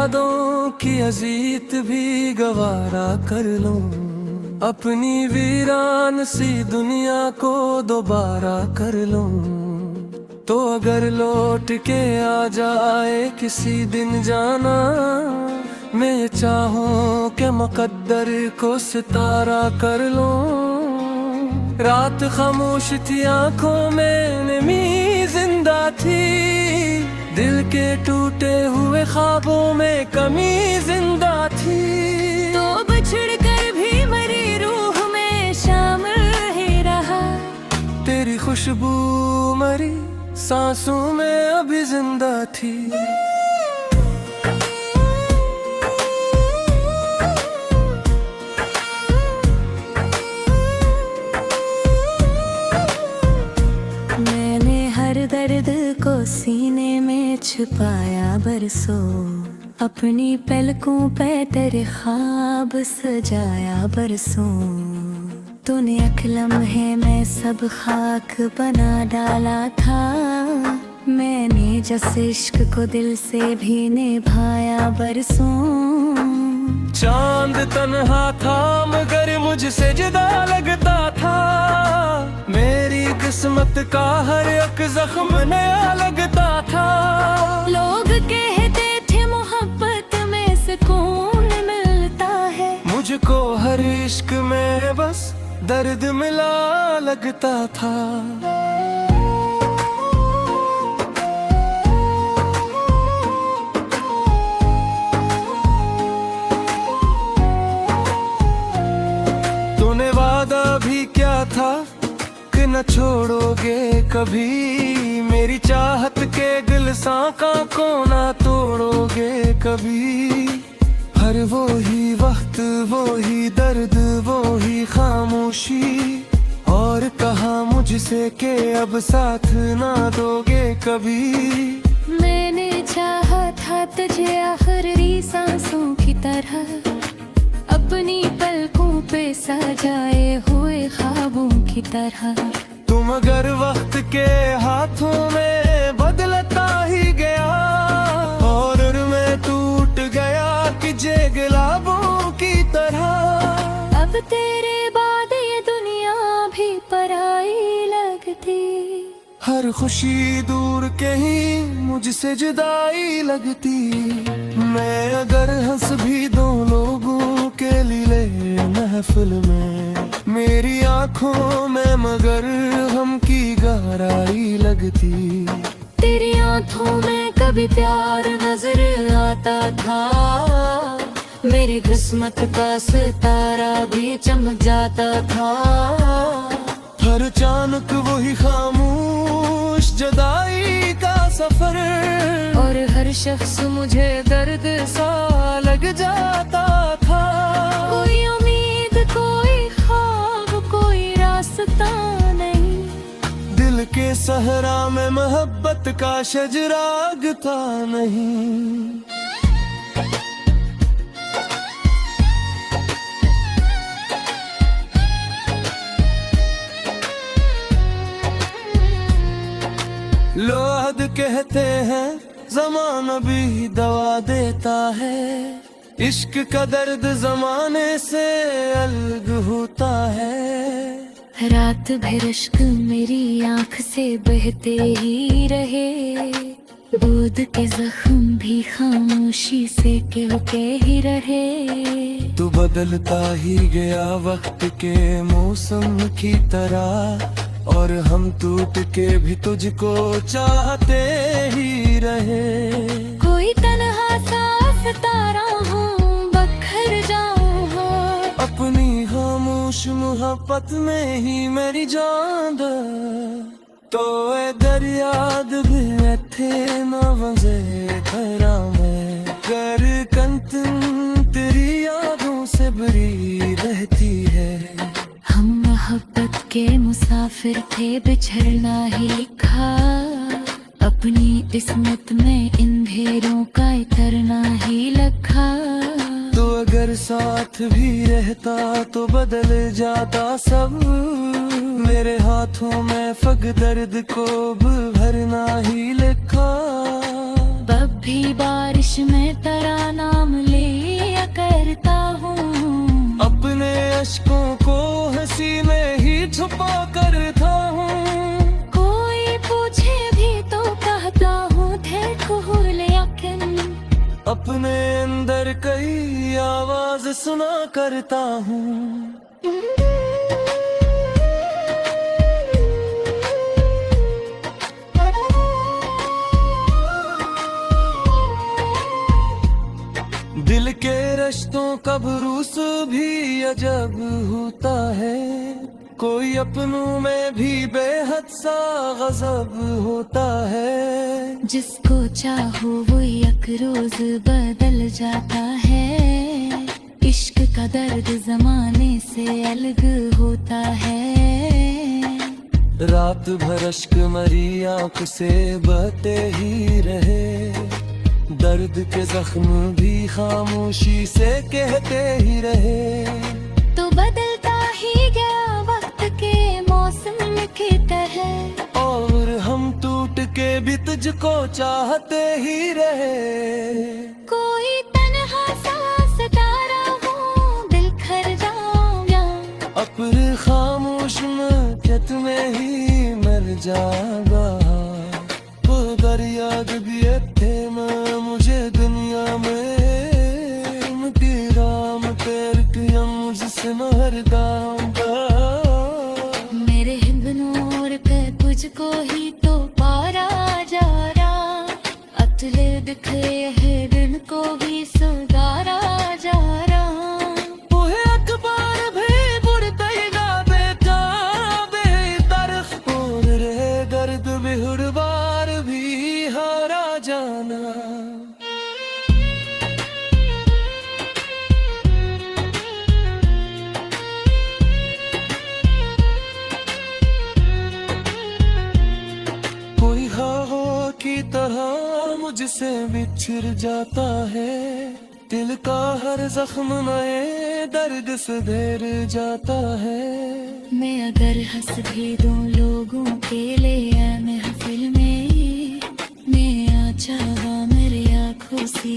यादों की अजीत भी गवारा कर लूं, अपनी वीरान सी दुनिया को दोबारा कर लूं। तो अगर लौट के आ जाए किसी दिन जाना, मैं ये चाहूं कि मुकद्दर को सितारा कर लूं। रात खामोश थी, आंखों में नमी जिंदा थी, दिल के टूटे हुए ख्वाबों में कमी जिंदा थी। तो बिछड़ कर भी मरी रूह में शामिल ही रहा, तेरी खुशबू मरी सांसों में अभी जिंदा थी। मैंने हर दर्द को सीने में छुपाया बरसों, अपनी पलकों पे तेरे ख्वाब सजाया बरसों। तूने एक लम्हे में सब खाक बना डाला था, मैंने जिस इश्क को दिल से भी निभाया बरसों। चांद तन्हा था मगर मुझसे जुदा लगता था, मेरी किस्मत का हर एक जख्म नया लगता था। लोग कहते थे मोहब्बत में सुकून मिलता है, मुझको हर इश्क में बस दर्द मिला लगता था। तूने वादा भी क्या था कि न छोड़ोगे कभी, मेरी चाहत के गुलसां को ना तोड़ोगे कभी। हर वो ही वक्त वो ही दर्द वो ही खामोशी, और कहा मुझसे के अब साथ ना दोगे कभी। मैंने चाहा था तुझे आखिरी सांसों की तरह, अपनी पलकों पे सजाए हुए ख्वाबों की तरह। तुम अगर वक्त के हाथों में बदलता ही गया, और मैं टूट गया कि जे गुलाबों की तरह। अब तेरे बाद ये दुनिया भी पराई लगती, हर खुशी दूर कहीं मुझसे जुदाई लगती। मैं अगर हंस भी दो लोगों के लिए महफिल में, मेरी आंखों में मगर हम की गहराई लगती। तेरी आंखों में कभी प्यार नजर आता था, मेरी किस्मत का सितारा भी चमक जाता था। हर अचानक वही खामोश जुदाई का सफर, और हर शख्स मुझे दर्द सा लग जाता था। कोई उम्मीद कोई ख्वाब कोई रास्ता नहीं, दिल के सहरा में मोहब्बत का शजरा उगता नहीं। लोग कहते हैं ज़माना भी दवा देता है, इश्क का दर्द जमाने से अलग होता है। रात भर इश्क मेरी आँख से बहते ही रहे, दूध के जख्म भी खामोशी से कहते ही रहे। तू बदलता ही गया वक्त के मौसम की तरह, और हम टूट के भी तुझको चाहते ही रहे। कोई तन्हा सा सितारा हूँ बखर जाऊँ हाँ, अपनी खामोश मोहब्बत में ही मेरी जान दा। तो ए दरियाद भी थे न वजे खरा में, कर कंतन तेरी यादों से भरी रहती है। हम मोहब्बत के मुसाफिर थे बिछड़ना ही लिखा, अपनी किस्मत में इन ढेरों का इतरना ही लिखा। तो अगर साथ भी रहता तो बदल जाता सब, मेरे हाथों में फग दर्द को भरना ही लिखा। अब भी बारिश में तेरा नाम लिया करता हूँ। अपने अश्कों को हंसी में ही छुपा करता हूँ। कोई पूछे भी तो कहता हूँ देखो लेकिन अपने अंदर कई आवाज सुना करता हूँ। दिल के रिश्तों का भरोस भी अजब होता है। कोई अपनों में भी बेहद सा गजब होता है। जिसको चाहो वो एक रोज बदल जाता है। इश्क का दर्द जमाने से अलग होता है। रात भर अश्क मरी आंख से बहते ही रहे। दर्द के जख्म भी खामोशी से कहते ही रहे। तो बदलता ही गया वक्त के मौसम की तरह। और हम टूट के भी तुझको चाहते ही रहे। कोई तन्हा सा सितारा हूँ दिल खर जाऊंगा। अपने खामोश मकत में ही मर जागा। अगर याद भी थे मैं मुझे दुनिया में उनकी राम पैर किया मुझसे महर गाऊंगा। मेरे हिब नूर पे तुझको ही तो पारा जा रहा। अतले दिखे है दिन को भी सुधारा जा रहा। ओहे अखबार भी बुड़तेगा बेटा बेतरफ। और रहे गर्द भी हुड़बार भी हारा जाना। कोई हवा की तरह मुझसे बिछड़ जाता है। दिल का हर जख्म नए दर्द से ढेर जाता है। मैं अगर हंस भी दूं लोगों के लिए महफिल में, मैं अच्छा मेरी आँखों से